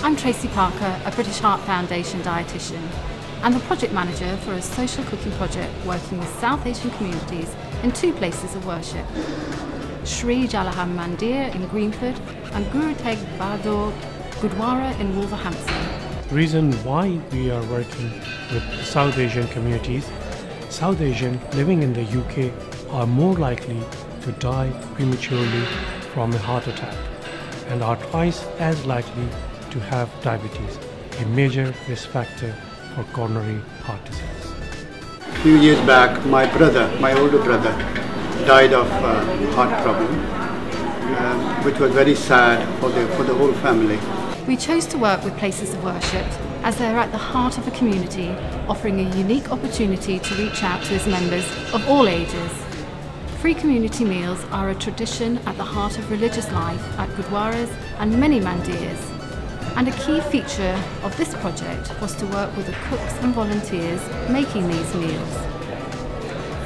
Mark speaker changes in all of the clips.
Speaker 1: I'm Tracy Parker, a British Heart Foundation dietitian and the project manager for a social cooking project working with South Asian communities in 2 places of worship, Sri Jalaham Mandir in Greenford and Guru Tegh Bahadur Gurdwara in Wolverhampton.
Speaker 2: The reason why we are working with South Asian communities, South Asian living in the UK are more likely to die prematurely from a heart attack and are twice as likely to have diabetes, a major risk factor for coronary heart disease.
Speaker 3: A few years back, my older brother, died of heart problem, which was very sad for the whole family.
Speaker 1: We chose to work with places of worship as they're at the heart of a community, offering a unique opportunity to reach out to its members of all ages. Free community meals are a tradition at the heart of religious life at Gurdwaras and many mandirs. And a key feature of this project was to work with the cooks and volunteers making these meals.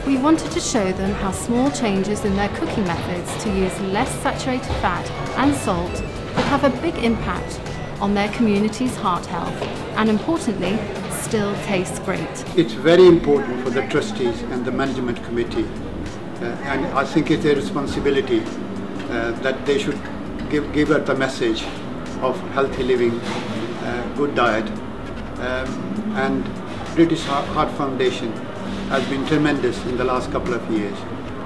Speaker 1: We wanted to show them how small changes in their cooking methods to use less saturated fat and salt would have a big impact on their community's heart health and, importantly, still taste great.
Speaker 3: It's very important for the trustees and the management committee, and I think it's their responsibility that they should give out the message of healthy living, good diet, and British Heart Foundation has been tremendous in the last couple of years,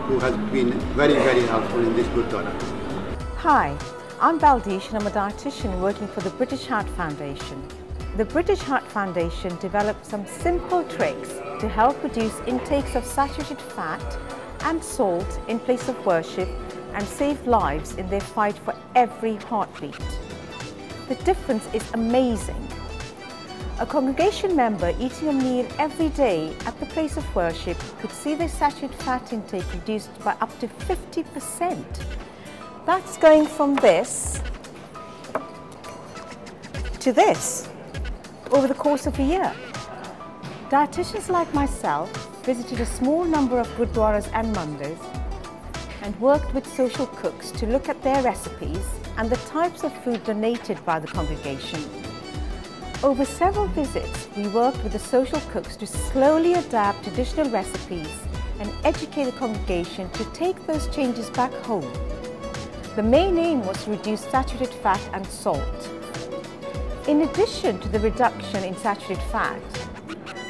Speaker 3: who has been very, very helpful in this good product.
Speaker 4: Hi, I'm Baldish and I'm a dietitian working for the British Heart Foundation. The British Heart Foundation developed some simple tricks to help reduce intakes of saturated fat and salt in place of worship and save lives in their fight for every heartbeat. The difference is amazing. A congregation member eating a meal every day at the place of worship could see their saturated fat intake reduced by up to 50%. That's going from this to this over the course of a year. Dietitians like myself visited a small number of Gurdwaras and mandirs and worked with social cooks to look at their recipes and the types of food donated by the congregation. Over several visits, we worked with the social cooks to slowly adapt traditional recipes and educate the congregation to take those changes back home. The main aim was to reduce saturated fat and salt. In addition to the reduction in saturated fat,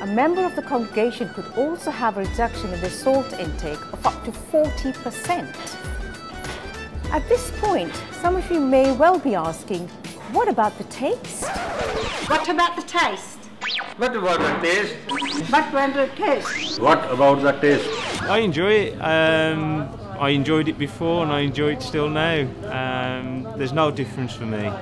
Speaker 4: a member of the congregation could also have a reduction in their salt intake of up to 40%. At this point, some of you may well be asking, what about the taste?
Speaker 5: What about the taste?
Speaker 6: What about the taste?
Speaker 5: What about the taste?
Speaker 6: What about the taste?
Speaker 2: I enjoy it. I enjoyed it before and I enjoy it still now. There's no difference for me.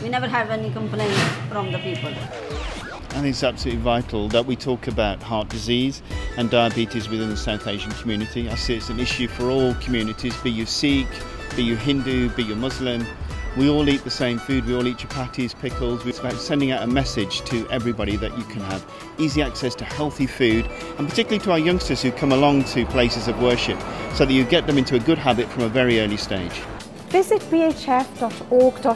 Speaker 5: We never have any complaints from the people.
Speaker 7: I think it's absolutely vital that we talk about heart disease and diabetes within the South Asian community. I see it's an issue for all communities, be you Sikh, be you Hindu, be you Muslim. We all eat the same food, we all eat chapatis, pickles. It's about sending out a message to everybody that you can have easy access to healthy food, and particularly to our youngsters who come along to places of worship, so that you get them into a good habit from a very early stage.
Speaker 4: Visit bhf.org.uk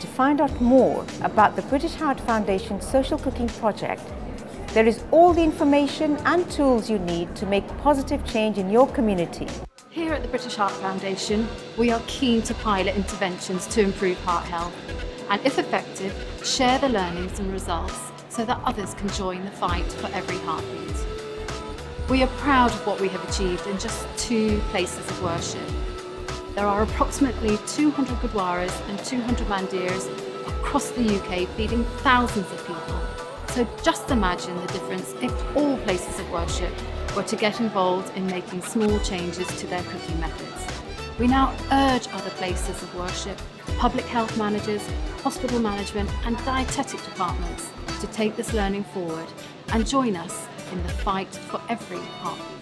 Speaker 4: to find out more about the British Heart Foundation Social Cooking Project. There is all the information and tools you need to make positive change in your community.
Speaker 1: Here at the British Heart Foundation, we are keen to pilot interventions to improve heart health and, if effective, share the learnings and results so that others can join the fight for every heartbeat. We are proud of what we have achieved in just 2 places of worship. There are approximately 200 Gurdwaras and 200 mandirs across the UK feeding thousands of people. So just imagine the difference if all places of worship were to get involved in making small changes to their cooking methods. We now urge other places of worship, public health managers, hospital management and dietetic departments to take this learning forward and join us in the fight for every heartbeat.